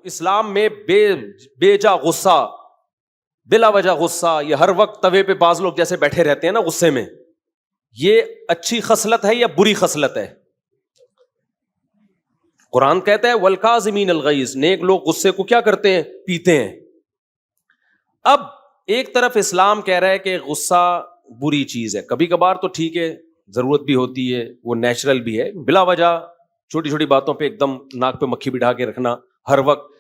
اسلام میں بے جا غصہ، بلا وجہ غصہ، یہ ہر وقت توے پہ بعض لوگ جیسے بیٹھے رہتے ہیں نا غصے میں، یہ اچھی خصلت ہے یا بری خصلت ہے؟ قرآن کہتا ہے والکاظمین الغیظ، نیک لوگ غصے کو کیا کرتے ہیں؟ پیتے ہیں۔ اب ایک طرف اسلام کہہ رہا ہے کہ غصہ بری چیز ہے، کبھی کبھار تو ٹھیک ہے، ضرورت بھی ہوتی ہے، وہ نیچرل بھی ہے، بلا وجہ چھوٹی چھوٹی باتوں پہ ایک دم ناک پہ مکھی بٹھا کے رکھنا ہر وقت،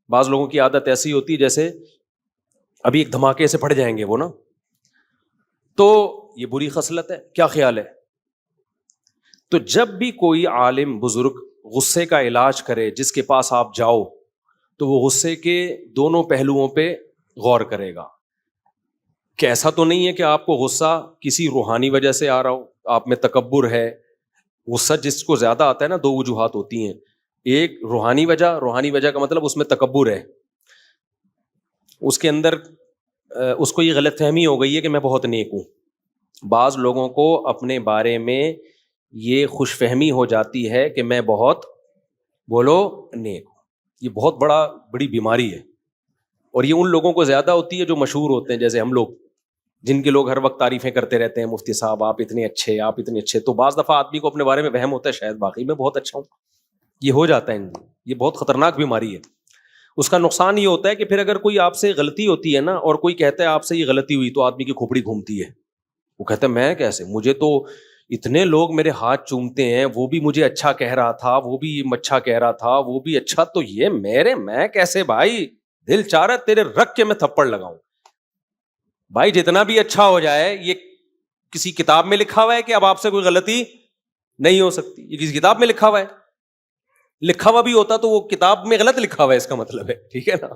بعض لوگوں کی عادت ایسی ہوتی ہے جیسے ابھی ایک دھماکے سے پھٹ جائیں گے وہ نا، تو یہ بری خصلت ہے۔ کیا خیال ہے؟ تو جب بھی کوئی عالم بزرگ غصے کا علاج کرے، جس کے پاس آپ جاؤ، تو وہ غصے کے دونوں پہلوؤں پہ غور کرے گا کہ ایسا تو نہیں ہے کہ آپ کو غصہ کسی روحانی وجہ سے آ رہا ہو، آپ میں تکبر ہے۔ غصہ جس کو زیادہ آتا ہے نا، دو وجوہات ہوتی ہیں، ایک روحانی وجہ کا مطلب اس میں تکبر ہے، اس کے اندر اس کو یہ غلط فہمی ہو گئی ہے کہ میں بہت نیک ہوں۔ بعض لوگوں کو اپنے بارے میں یہ خوش فہمی ہو جاتی ہے کہ میں بہت نیک ہوں، یہ بہت بڑی بیماری ہے، اور یہ ان لوگوں کو زیادہ ہوتی ہے جو مشہور ہوتے ہیں، جیسے ہم لوگ، جن کے لوگ ہر وقت تعریفیں کرتے رہتے ہیں، مفتی صاحب آپ اتنے اچھے، تو بعض دفعہ آدمی کو اپنے بارے میں وہم ہوتا ہے شاید واقعی میں بہت اچھا ہوں، یہ ہو جاتا ہے، یہ بہت خطرناک بیماری ہے۔ اس کا نقصان یہ ہوتا ہے کہ پھر اگر کوئی آپ سے غلطی ہوتی ہے نا، اور کوئی کہتا ہے آپ سے یہ غلطی ہوئی، تو آدمی کی کھوپڑی گھومتی ہے، وہ کہتا ہے میں کیسے، مجھے تو اتنے لوگ میرے ہاتھ چومتے ہیں، وہ بھی مجھے اچھا کہہ رہا تھا، وہ بھی اچھا کہہ رہا تھا، وہ بھی اچھا، تو یہ میں کیسے؟ بھائی دل چاہ رہا ہے تیرے رکھ کے میں تھپڑ لگاؤں۔ بھائی جتنا بھی اچھا ہو جائے، یہ کسی کتاب میں لکھا ہوا ہے کہ اب آپ سے کوئی غلطی نہیں ہو سکتی؟ یہ کسی کتاب میں لکھا ہوا ہے؟ لکھا ہوا بھی ہوتا تو وہ کتاب میں غلط لکھا ہوا ہے، اس کا مطلب ہے، ٹھیک ہے نا؟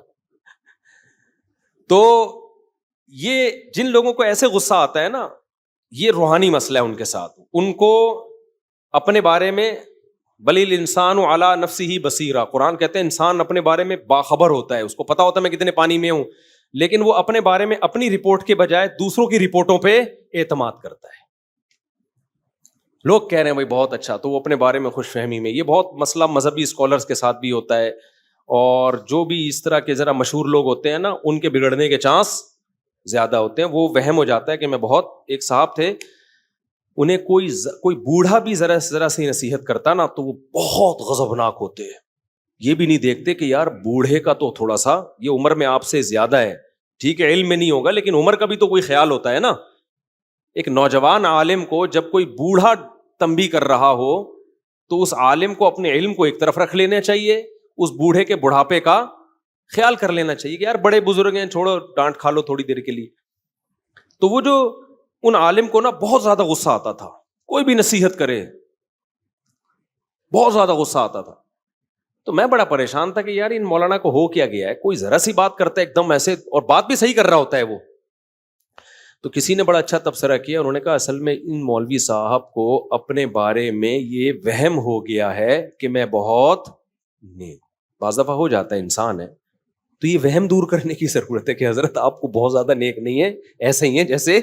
تو یہ جن لوگوں کو ایسے غصہ آتا ہے نا، یہ روحانی مسئلہ ہے ان کے ساتھ، ان کو اپنے بارے میں بل الانسان علی نفسہ بصیرہ، قرآن کہتے ہیں انسان اپنے بارے میں باخبر ہوتا ہے، اس کو پتا ہوتا ہے میں کتنے پانی میں ہوں، لیکن وہ اپنے بارے میں اپنی رپورٹ کے بجائے دوسروں کی رپورٹوں پہ اعتماد کرتا ہے۔ لوگ کہہ رہے ہیں بھائی بہت اچھا، تو وہ اپنے بارے میں خوش فہمی میں، یہ بہت مسئلہ مذہبی اسکالرز کے ساتھ بھی ہوتا ہے، اور جو بھی اس طرح کے ذرا مشہور لوگ ہوتے ہیں نا، ان کے بگڑنے کے چانس زیادہ ہوتے ہیں، وہ وہم ہو جاتا ہے کہ میں بہت، ایک صاحب تھے، انہیں کوئی بوڑھا بھی ذرا سی نصیحت کرتا نا تو وہ بہت غضبناک ہوتے ہیں، یہ بھی نہیں دیکھتے کہ یار بوڑھے کا تو تھوڑا سا یہ عمر میں آپ سے زیادہ ہے، ٹھیک ہے علم میں نہیں ہوگا لیکن عمر کا بھی تو کوئی خیال ہوتا ہے نا۔ ایک نوجوان عالم کو جب کوئی بوڑھا تنبیہ کر رہا ہو تو اس عالم کو اپنے علم کو ایک طرف رکھ لینا چاہیے، اس بوڑھے کے بڑھاپے کا خیال کر لینا چاہیے کہ یار بڑے بزرگ ہیں، چھوڑو ڈانٹ کھا لو تھوڑی دیر کے لیے۔ تو وہ جو ان عالم کو نا بہت زیادہ غصہ آتا تھا، کوئی بھی نصیحت کرے بہت زیادہ غصہ آتا تھا، تو میں بڑا پریشان تھا کہ یار ان مولانا کو ہو کیا گیا ہے، کوئی ذرا سی بات کرتا ہے ایک دم ایسے، اور بات بھی صحیح کر رہا ہوتا ہے وہ۔ تو کسی نے بڑا اچھا تبصرہ کیا، انہوں نے کہا اصل میں ان مولوی صاحب کو اپنے بارے میں یہ وہم ہو گیا ہے کہ میں بہت نیک، بعض دفعہ ہو جاتا ہے انسان ہے، تو یہ وہم دور کرنے کی ضرورت ہے کہ حضرت آپ کو بہت زیادہ نیک نہیں ہے، ایسے ہی ہیں جیسے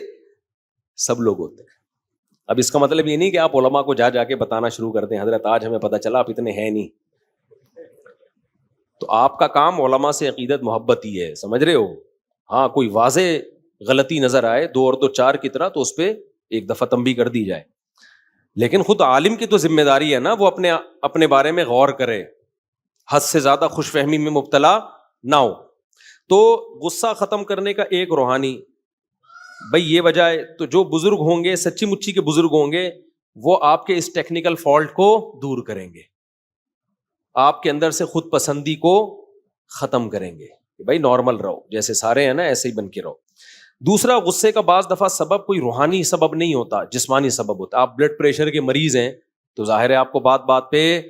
سب لوگ ہوتے ہیں۔ اب اس کا مطلب یہ نہیں کہ آپ علماء کو جا کے بتانا شروع کر دیں حضرت آج ہمیں پتہ چلا آپ اتنے ہیں نہیں، تو آپ کا کام علماء سے عقیدت محبت ہی ہے، سمجھ رہے ہو؟ ہاں کوئی واضح غلطی نظر آئے 2 اور 2 4 کی طرح تو اس پہ ایک دفعہ تنبیہ کر دی جائے، لیکن خود عالم کی تو ذمہ داری ہے نا وہ اپنے بارے میں غور کرے، حد سے زیادہ خوش فہمی میں مبتلا نہ ہو۔ تو غصہ ختم کرنے کا ایک روحانی بھائی یہ وجہ ہے، تو جو بزرگ ہوں گے، سچی مچی کے بزرگ ہوں گے، وہ آپ کے اس ٹیکنیکل فالٹ کو دور کریں گے، آپ کے اندر سے خود پسندی کو ختم کریں گے کہ بھائی نارمل رہو، جیسے سارے ہیں نا ایسے ہی بن کے رہو۔ دوسرا، غصے کا بعض دفعہ سبب کوئی روحانی سبب نہیں ہوتا، جسمانی سبب ہوتا۔ آپ بلڈ پریشر کے مریض ہیں تو ظاہر ہے آپ کو بات بات پہ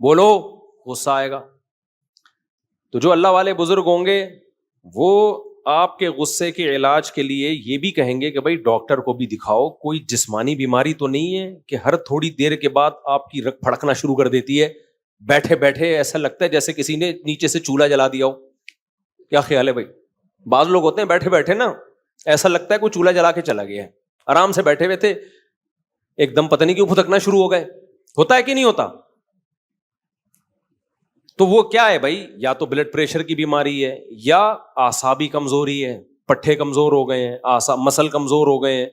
بولو غصہ آئے گا، تو جو اللہ والے بزرگ ہوں گے وہ آپ کے غصے کے علاج کے لیے یہ بھی کہیں گے کہ بھائی ڈاکٹر کو بھی دکھاؤ، کوئی جسمانی بیماری تو نہیں ہے کہ ہر تھوڑی دیر کے بعد آپ کی رگ پھڑکنا شروع کر دیتی ہے، بیٹھے بیٹھے ایسا لگتا ہے جیسے کسی نے نیچے سے چولہا جلا دیا ہو۔ کیا خیال ہے بھائی؟ بعض لوگ ہوتے ہیں بیٹھے بیٹھے نا ایسا لگتا ہے کوئی چولہا جلا کے چلا گیا ہے، آرام سے بیٹھے ہوئے تھے ایک دم پتہ نہیں کیوں پھٹکنا شروع ہو گئے، ہوتا ہے کہ نہیں ہوتا؟ تو وہ کیا ہے بھائی؟ یا تو بلڈ پریشر کی بیماری ہے، یا اعصابی کمزوری ہے، پٹھے کمزور ہو گئے ہیں، مسل کمزور ہو گئے ہیں،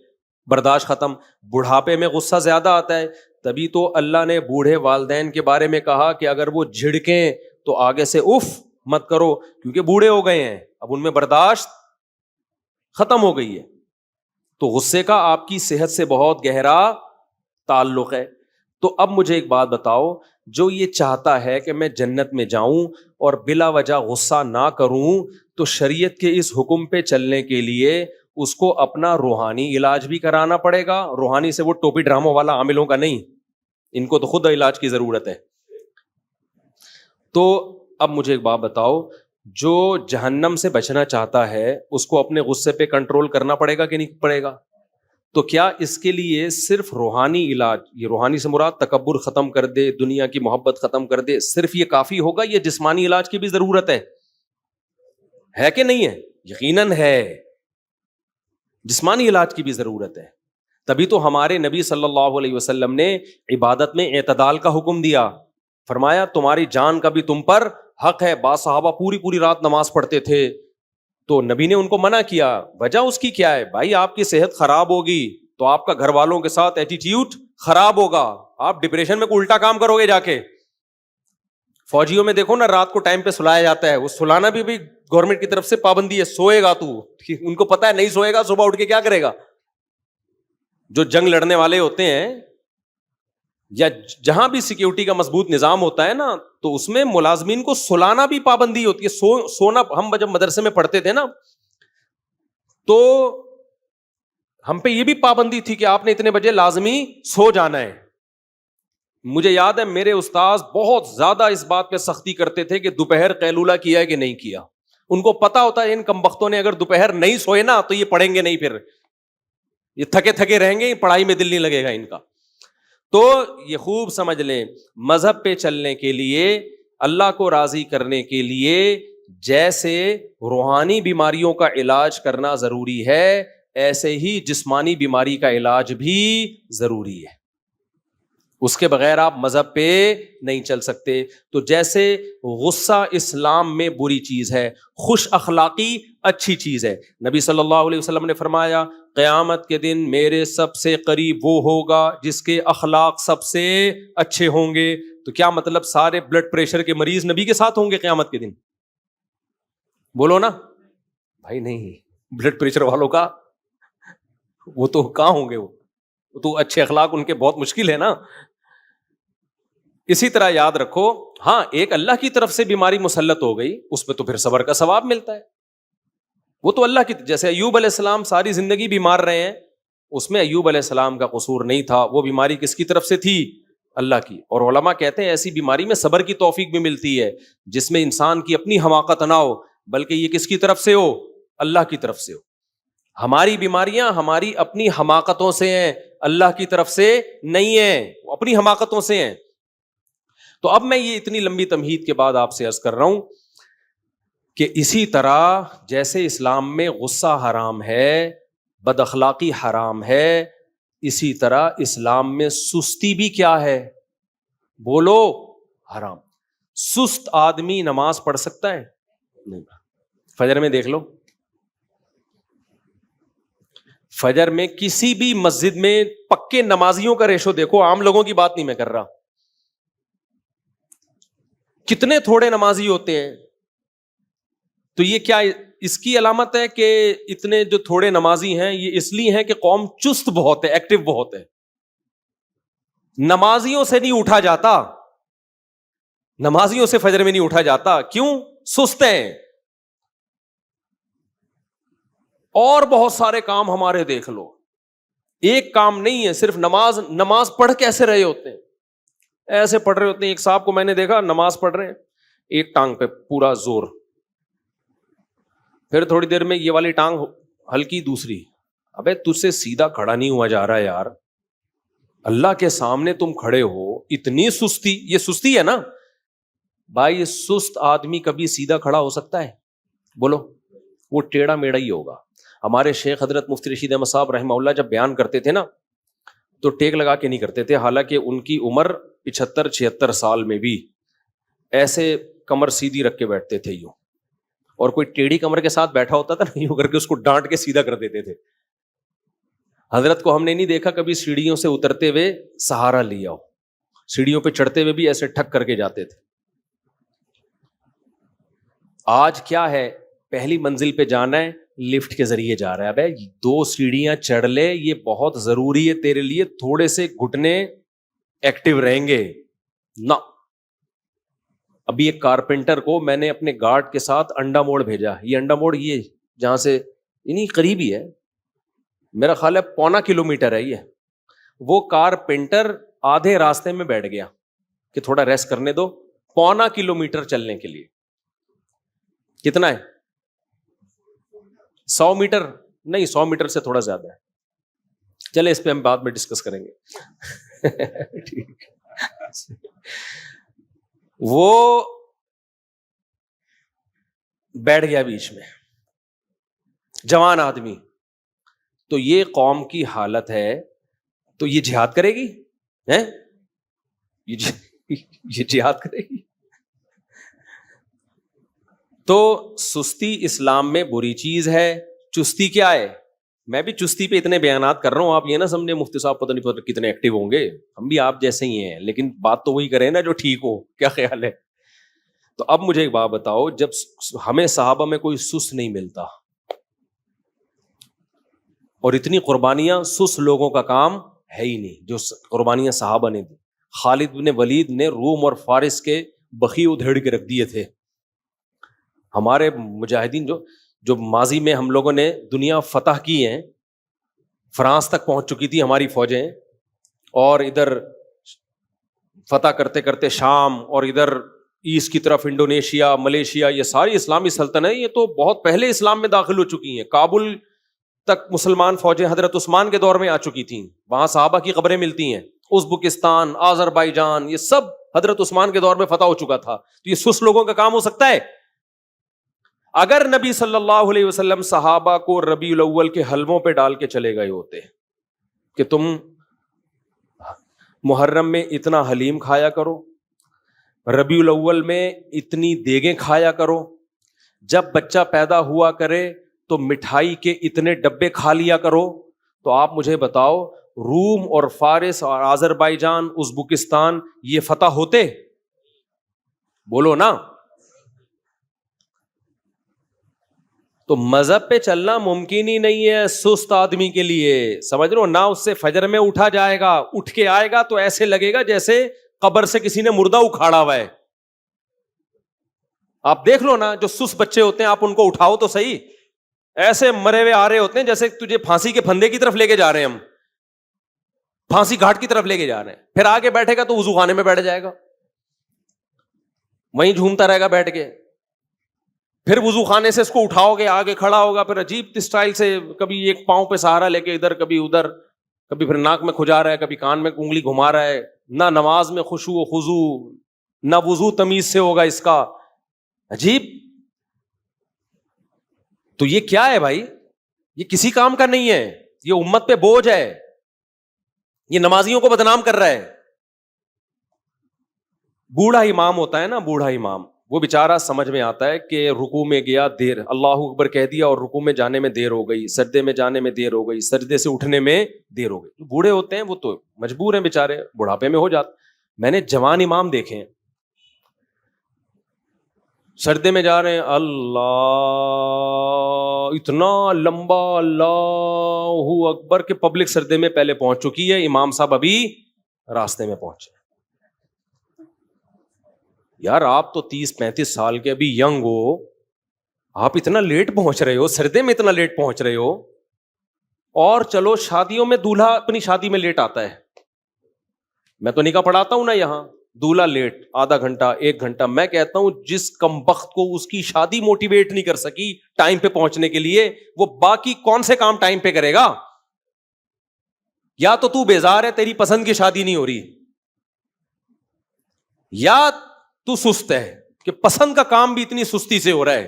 برداشت ختم۔ بڑھاپے میں غصہ زیادہ آتا ہے، تبھی تو اللہ نے بوڑھے والدین کے بارے میں کہا کہ اگر وہ جھڑکیں تو آگے سے اف مت کرو، کیونکہ بوڑھے ہو گئے ہیں، اب ان میں برداشت ختم ہو گئی ہے۔ تو غصے کا آپ کی صحت سے بہت گہرا تعلق ہے۔ تو اب مجھے ایک بات بتاؤ، جو یہ چاہتا ہے کہ میں جنت میں جاؤں اور بلا وجہ غصہ نہ کروں، تو شریعت کے اس حکم پہ چلنے کے لیے اس کو اپنا روحانی علاج بھی کرانا پڑے گا۔ روحانی سے وہ ٹوپی ڈراموں والا عاملوں کا نہیں، ان کو تو خود علاج کی ضرورت ہے۔ تو اب مجھے ایک بات بتاؤ، جو جہنم سے بچنا چاہتا ہے اس کو اپنے غصے پہ کنٹرول کرنا پڑے گا کہ نہیں پڑے گا؟ تو کیا اس کے لیے صرف روحانی علاج، یہ روحانی سے مراد تکبر ختم کر دے، دنیا کی محبت ختم کر دے، صرف یہ کافی ہوگا؟ یہ جسمانی علاج کی بھی ضرورت ہے کہ نہیں ہے؟ یقیناً ہے، جسمانی علاج کی بھی ضرورت ہے۔ تبھی تو ہمارے نبی صلی اللہ علیہ وسلم نے عبادت میں اعتدال کا حکم دیا، فرمایا تمہاری جان کا بھی تم پر حق ہے۔ بعض صحابہ پوری رات نماز پڑھتے تھے، تو نبی نے ان کو منع کیا۔ وجہ اس کی کیا ہے؟ بھائی آپ کی صحت خراب ہوگی تو آپ کا گھر والوں کے ساتھ ایٹیٹیوڈ خراب ہوگا، آپ ڈپریشن میں کوئی الٹا کام کرو گے جا کے۔ فوجیوں میں دیکھو نا، رات کو ٹائم پہ سلایا جاتا ہے، وہ سلانا بھی گورنمنٹ کی طرف سے پابندی ہے، سوئے گا تو، ان کو پتا ہے نہیں سوئے گا صبح اٹھ کے کیا کرے گا۔ جو جنگ لڑنے والے ہوتے ہیں یا جہاں بھی سیکیورٹی کا مضبوط نظام ہوتا ہے نا، تو اس میں ملازمین کو سلانا بھی پابندی ہوتی ہے۔ سونا ہم جب مدرسے میں پڑھتے تھے نا، تو ہم پہ یہ بھی پابندی تھی کہ آپ نے اتنے بجے لازمی سو جانا ہے۔ مجھے یاد ہے میرے استاذ بہت زیادہ اس بات پہ سختی کرتے تھے کہ دوپہر قیلولہ کیا ہے کہ نہیں کیا۔ ان کو پتا ہوتا ہے ان کمبختوں نے اگر دوپہر نہیں سوئے نا تو یہ پڑھیں گے نہیں، پھر یہ تھکے تھکے رہیں گے، پڑھائی میں دل نہیں لگے گا ان کا۔ تو یہ خوب سمجھ لیں، مذہب پہ چلنے کے لیے، اللہ کو راضی کرنے کے لیے جیسے روحانی بیماریوں کا علاج کرنا ضروری ہے، ایسے ہی جسمانی بیماری کا علاج بھی ضروری ہے۔ اس کے بغیر آپ مذہب پہ نہیں چل سکتے۔ تو جیسے غصہ اسلام میں بری چیز ہے، خوش اخلاقی اچھی چیز ہے۔ نبی صلی اللہ علیہ وسلم نے فرمایا قیامت کے دن میرے سب سے قریب وہ ہوگا جس کے اخلاق سب سے اچھے ہوں گے۔ تو کیا مطلب سارے بلڈ پریشر کے مریض نبی کے ساتھ ہوں گے قیامت کے دن؟ بولو نا بھائی، نہیں، بلڈ پریشر والوں کا وہ تو کہاں ہوں گے، وہ تو اچھے اخلاق ان کے بہت مشکل ہے نا۔ اسی طرح یاد رکھو، ہاں ایک اللہ کی طرف سے بیماری مسلط ہو گئی، اس پہ تو پھر صبر کا ثواب ملتا ہے، وہ تو اللہ کی، جیسے ایوب علیہ السلام ساری زندگی بیمار رہے ہیں، اس میں ایوب علیہ السلام کا قصور نہیں تھا، وہ بیماری کس کی طرف سے تھی؟ اللہ کی۔ اور علماء کہتے ہیں ایسی بیماری میں صبر کی توفیق بھی ملتی ہے، جس میں انسان کی اپنی حماقت نہ ہو، بلکہ یہ کس کی طرف سے ہو؟ اللہ کی طرف سے ہو۔ ہماری بیماریاں ہماری اپنی حماقتوں سے ہیں، اللہ کی طرف سے نہیں ہیں، اپنی حماقتوں سے ہیں۔ تو اب میں یہ اتنی لمبی تمہید کے بعد آپ سے عرض کر رہا ہوں کہ اسی طرح جیسے اسلام میں غصہ حرام ہے، بد اخلاقی حرام ہے، اسی طرح اسلام میں سستی بھی کیا ہے؟ بولو، حرام۔ سست آدمی نماز پڑھ سکتا ہے؟ نہیں۔ فجر میں دیکھ لو، فجر میں کسی بھی مسجد میں پکے نمازیوں کا ریشو دیکھو، عام لوگوں کی بات نہیں میں کر رہا، کتنے تھوڑے نمازی ہوتے ہیں۔ تو یہ کیا اس کی علامت ہے کہ اتنے جو تھوڑے نمازی ہیں یہ اس لیے ہیں کہ قوم چست بہت ہے، ایکٹیو بہت ہے، نمازیوں سے نہیں اٹھا جاتا، نمازیوں سے فجر میں نہیں اٹھا جاتا، کیوں؟ سست ہیں۔ اور بہت سارے کام ہمارے دیکھ لو، ایک کام نہیں ہے، صرف نماز پڑھ کیسے رہے ہوتے ہیں، ایسے پڑھ رہے ہوتے ہیں۔ ایک صاحب کو میں نے دیکھا نماز پڑھ رہے ہیں، ایک ٹانگ پہ پورا زور، پھر تھوڑی دیر میں یہ والی ٹانگ ہلکی، دوسری، ابے تجھ سے سیدھا کھڑا نہیں ہوا جا رہا یار، اللہ کے سامنے تم کھڑے ہو، اتنی سستی، یہ سستی ہے نا بھائی۔ سست آدمی کبھی سیدھا کھڑا ہو سکتا ہے؟ بولو، وہ ٹیڑھا میڑھا ہی ہوگا۔ ہمارے شیخ حضرت مفتی رشید احمد صاحب رحمہ اللہ جب بیان کرتے تھے نا تو ٹیک لگا کے نہیں کرتے تھے، حالانکہ ان کی عمر 75-76 سال میں بھی ایسے کمر سیدھی رکھ کے بیٹھتے تھے یوں, اور کوئی ٹیڑھی کمر کے ساتھ بیٹھا ہوتا تھا نا, یوں کر کے اس کو ڈانٹ کے سیدھا کر دیتے تھے. حضرت کو ہم نے نہیں دیکھا کبھی سیڑھیوں سے اترتے ہوئے سہارا لیا ہو, سیڑھیوں پہ چڑھتے ہوئے بھی ایسے ٹھک کر کے جاتے تھے. آج کیا ہے, پہلی منزل پہ جانا ہے لفٹ کے ذریعے جا رہا ہے. ابے 2 سیڑھیاں چڑھ لے, یہ بہت ضروری ہے تیرے لیے, تھوڑے سے گھٹنے ایکٹیو رہیں گے نا. ابھی ایک کارپینٹر کو میں نے اپنے گارڈ کے ساتھ انڈا موڑ بھیجا. یہ انڈا موڑ یہ جہاں سے یعنی قریب ہی ہے, میرا خیال ہے 0.25 کلومیٹر ہے یہ. وہ کارپینٹر آدھے راستے میں بیٹھ گیا کہ تھوڑا ریسٹ کرنے دو, 0.25 کلومیٹر چلنے کے لیے. کتنا ہے؟ 100 میٹر نہیں, 100 میٹر سے تھوڑا زیادہ ہے. چلے اس پہ ہم بعد میں ڈسکس کریں گے. ٹھیک. وہ بیٹھ گیا بیچ میں, جوان آدمی. تو یہ قوم کی حالت ہے, تو یہ جہاد کرے گی؟ یہ جہاد کرے گی؟ تو سستی اسلام میں بری چیز ہے. چستی کیا ہے؟ میں بھی چستی پہ اتنے بیانات کر رہا ہوں, آپ یہ نہ سمجھے مفتی صاحب پتہ نہیں کتنے ایکٹیو ہوں گے, ہم بھی آپ جیسے ہی ہیں, لیکن بات تو وہی کریں نا جو ٹھیک ہو. کیا خیال ہے؟ تو اب مجھے ایک بات بتاؤ, جب ہمیں صحابہ میں کوئی سس نہیں ملتا, اور اتنی قربانیاں سس لوگوں کا کام ہے ہی نہیں جو قربانیاں صحابہ نے دی. خالد بن ولید نے روم اور فارس کے بخی ادھیڑ کے رکھ دیے تھے. ہمارے مجاہدین جو ماضی میں ہم لوگوں نے دنیا فتح کی ہیں, فرانس تک پہنچ چکی تھی ہماری فوجیں, اور ادھر فتح کرتے کرتے شام, اور ادھر ایسٹ کی طرف انڈونیشیا, ملیشیا, یہ ساری اسلامی سلطنتیں یہ تو بہت پہلے اسلام میں داخل ہو چکی ہیں. کابل تک مسلمان فوجیں حضرت عثمان کے دور میں آ چکی تھیں, وہاں صحابہ کی قبریں ملتی ہیں. ازبکستان, آذربائیجان, یہ سب حضرت عثمان کے دور میں فتح ہو چکا تھا. تو یہ سس لوگوں کا کام ہو سکتا ہے؟ اگر نبی صلی اللہ علیہ وسلم صحابہ کو ربیع الاول کے حلووں پہ ڈال کے چلے گئے ہوتے کہ تم محرم میں اتنا حلیم کھایا کرو, ربیع الاول میں اتنی دیگیں کھایا کرو, جب بچہ پیدا ہوا کرے تو مٹھائی کے اتنے ڈبے کھا لیا کرو, تو آپ مجھے بتاؤ روم اور فارس اور آذربائیجان, ازبکستان یہ فتح ہوتے؟ بولو نا. تو مذہب پہ چلنا ممکن ہی نہیں ہے سست آدمی کے لیے, سمجھ رہے ہو نا. اس سے فجر میں اٹھا جائے گا, اٹھ کے آئے گا تو ایسے لگے گا جیسے قبر سے کسی نے مردہ اکھاڑا ہوا ہے. آپ دیکھ لو نا, جو سست بچے ہوتے ہیں آپ ان کو اٹھاؤ تو صحیح, ایسے مرے ہوئے آ رہے ہوتے ہیں جیسے تجھے پھانسی کے پھندے کی طرف لے کے جا رہے ہیں, ہم پھانسی گھاٹ کی طرف لے کے جا رہے ہیں. پھر آگے بیٹھے گا تو وضو خانے میں بیٹھ جائے گا, وہیں جھومتا رہے گا بیٹھ کے. پھر وضو خانے سے اس کو اٹھاؤ گے, آگے کھڑا ہوگا, پھر عجیب اسٹائل سے کبھی ایک پاؤں پہ سہارا لے کے ادھر, کبھی ادھر, کبھی پھر ناک میں کھجا رہا ہے, کبھی کان میں انگلی گھما رہا ہے. نہ نماز میں خشوع و خضوع, نہ وضو تمیز سے ہوگا اس کا. عجیب. تو یہ کیا ہے بھائی؟ یہ کسی کام کا نہیں ہے, یہ امت پہ بوجھ ہے, یہ نمازیوں کو بدنام کر رہا ہے. بوڑھا امام ہوتا ہے نا, بوڑھا امام, وہ بیچارہ سمجھ میں آتا ہے کہ رکوع میں گیا دیر, اللہ اکبر کہہ دیا اور رکوع میں جانے میں دیر ہو گئی, سجدے میں جانے میں دیر ہو گئی, سجدے سے اٹھنے میں دیر ہو گئی. بوڑھے ہوتے ہیں وہ تو مجبور ہیں بیچارے, بڑھاپے میں ہو جاتے. میں نے جوان امام دیکھے ہیں, سجدے میں جا رہے ہیں, اللہ اتنا لمبا اللہ اکبر کہ پبلک سجدے میں پہلے پہنچ چکی ہے, امام صاحب ابھی راستے میں پہنچے. یار آپ تو 30-35 سال کے ابھی ینگ ہو, آپ اتنا لیٹ پہنچ رہے ہو, سردے میں اتنا لیٹ پہنچ رہے ہو. اور چلو شادیوں میں دولہا اپنی شادی میں لیٹ آتا ہے, میں تو نکاح پڑھاتا ہوں نا یہاں, دولہا لیٹ آدھا گھنٹہ 1 گھنٹہ. میں کہتا ہوں جس کمبخت کو اس کی شادی موٹیویٹ نہیں کر سکی ٹائم پہ پہنچنے کے لیے, وہ باقی کون سے کام ٹائم پہ کرے گا؟ یا تو بیزار ہے, تیری پسند کی شادی نہیں ہو رہی, یا تو سست ہے کہ پسند کا کام بھی اتنی سستی سے ہو رہا ہے.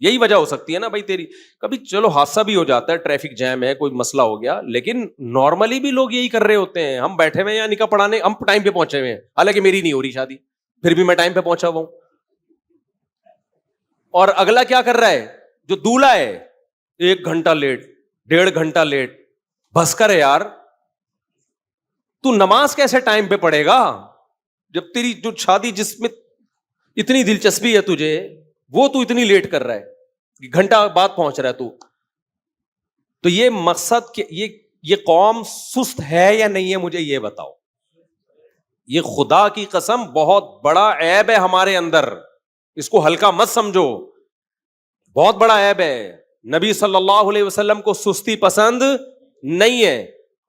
یہی وجہ ہو سکتی ہے نا بھائی تیری. کبھی چلو حادثہ بھی ہو جاتا ہے, ٹریفک جیم ہے, کوئی مسئلہ ہو گیا, لیکن نارملی بھی لوگ یہی کر رہے ہوتے ہیں. ہم بیٹھے ہوئے ہیں یا نکاح پڑھانے, ہم ٹائم پہ پہنچے ہوئے ہیں, حالانکہ میری نہیں ہو رہی شادی, پھر بھی میں ٹائم پہ پہنچا ہوا ہوں. اور اگلا کیا کر رہا ہے جو دولہا ہے 1 گھنٹہ لیٹ 1.5 گھنٹہ لیٹ. بس کر یار, تو نماز کیسے ٹائم پہ پڑھے گا جب تیری جو شادی جس میں اتنی دلچسپی ہے تجھے وہ تو اتنی لیٹ کر رہا ہے, گھنٹہ بعد پہنچ رہا ہے تو یہ مقصد کہ یہ قوم سست ہے یا نہیں ہے, مجھے یہ بتاؤ. یہ خدا کی قسم بہت بڑا عیب ہے ہمارے اندر, اس کو ہلکا مت سمجھو, بہت بڑا عیب ہے. نبی صلی اللہ علیہ وسلم کو سستی پسند نہیں ہے,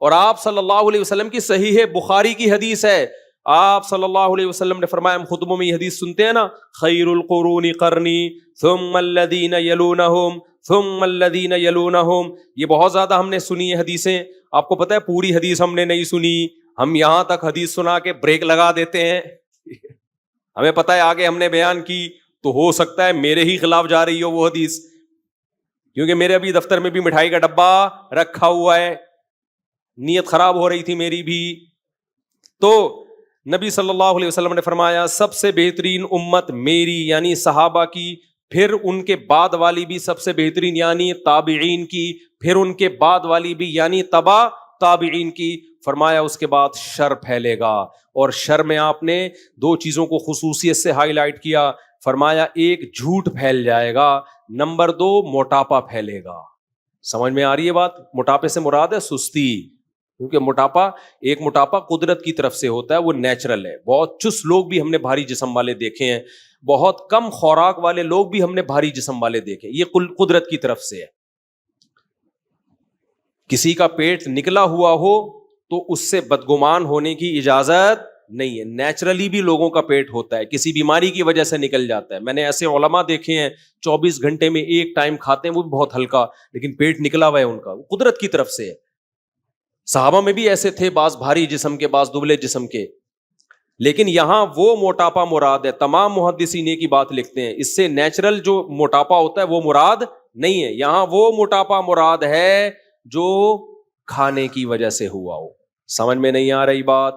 اور آپ صلی اللہ علیہ وسلم کی صحیح بخاری کی حدیث ہے, آپ صلی اللہ علیہ وسلم نے فرمایا, ہم خطبوں میں یہ حدیث سنتے ہیں نا, خیر القرون قرنی ثم الذین یلونہم ثم الذین یلونہم, یہ بہت زیادہ ہم نے سنی ہے حدیثیں. آپ کو پتہ ہے پوری حدیث ہم نے نہیں سنی, ہم یہاں تک حدیث سنا کے بریک لگا دیتے ہیں. ہمیں پتہ ہے آگے ہم نے بیان کی تو ہو سکتا ہے میرے ہی خلاف جا رہی ہو وہ حدیث, کیونکہ میرے ابھی دفتر میں بھی مٹھائی کا ڈبہ رکھا ہوا ہے, نیت خراب ہو رہی تھی میری بھی. تو نبی صلی اللہ علیہ وسلم نے فرمایا سب سے بہترین امت میری یعنی صحابہ کی, پھر ان کے بعد والی بھی سب سے بہترین یعنی تابعین کی, پھر ان کے بعد والی بھی یعنی تبع تابعین کی. فرمایا اس کے بعد شر پھیلے گا, اور شر میں آپ نے 2 چیزوں کو خصوصیت سے ہائی لائٹ کیا. فرمایا ایک جھوٹ پھیل جائے گا, نمبر 2 موٹاپا پھیلے گا. سمجھ میں آ رہی ہے بات؟ موٹاپے سے مراد ہے سستی, کیونکہ موٹاپا قدرت کی طرف سے ہوتا ہے, وہ نیچرل ہے. بہت چست لوگ بھی ہم نے بھاری جسم والے دیکھے ہیں, بہت کم خوراک والے لوگ بھی ہم نے بھاری جسم والے دیکھے, یہ قدرت کی طرف سے ہے. کسی کا پیٹ نکلا ہوا ہو تو اس سے بدگمان ہونے کی اجازت نہیں ہے. نیچرلی بھی لوگوں کا پیٹ ہوتا ہے, کسی بیماری کی وجہ سے نکل جاتا ہے. میں نے ایسے علماء دیکھے ہیں 24 گھنٹے میں ایک ٹائم کھاتے ہیں, وہ بھی بہت ہلکا, لیکن پیٹ نکلا ہوا ہے ان کا, وہ قدرت کی طرف سے ہے. صحابہ میں بھی ایسے تھے, بعض بھاری جسم کے, بعض دبلے جسم کے. لیکن یہاں وہ موٹاپا مراد ہے. تمام محدثین کی بات لکھتے ہیں, اس سے نیچرل جو موٹاپا ہوتا ہے وہ مراد نہیں ہے. یہاں وہ موٹاپا مراد ہے جو کھانے کی وجہ سے ہوا ہو. سمجھ میں نہیں آ رہی بات؟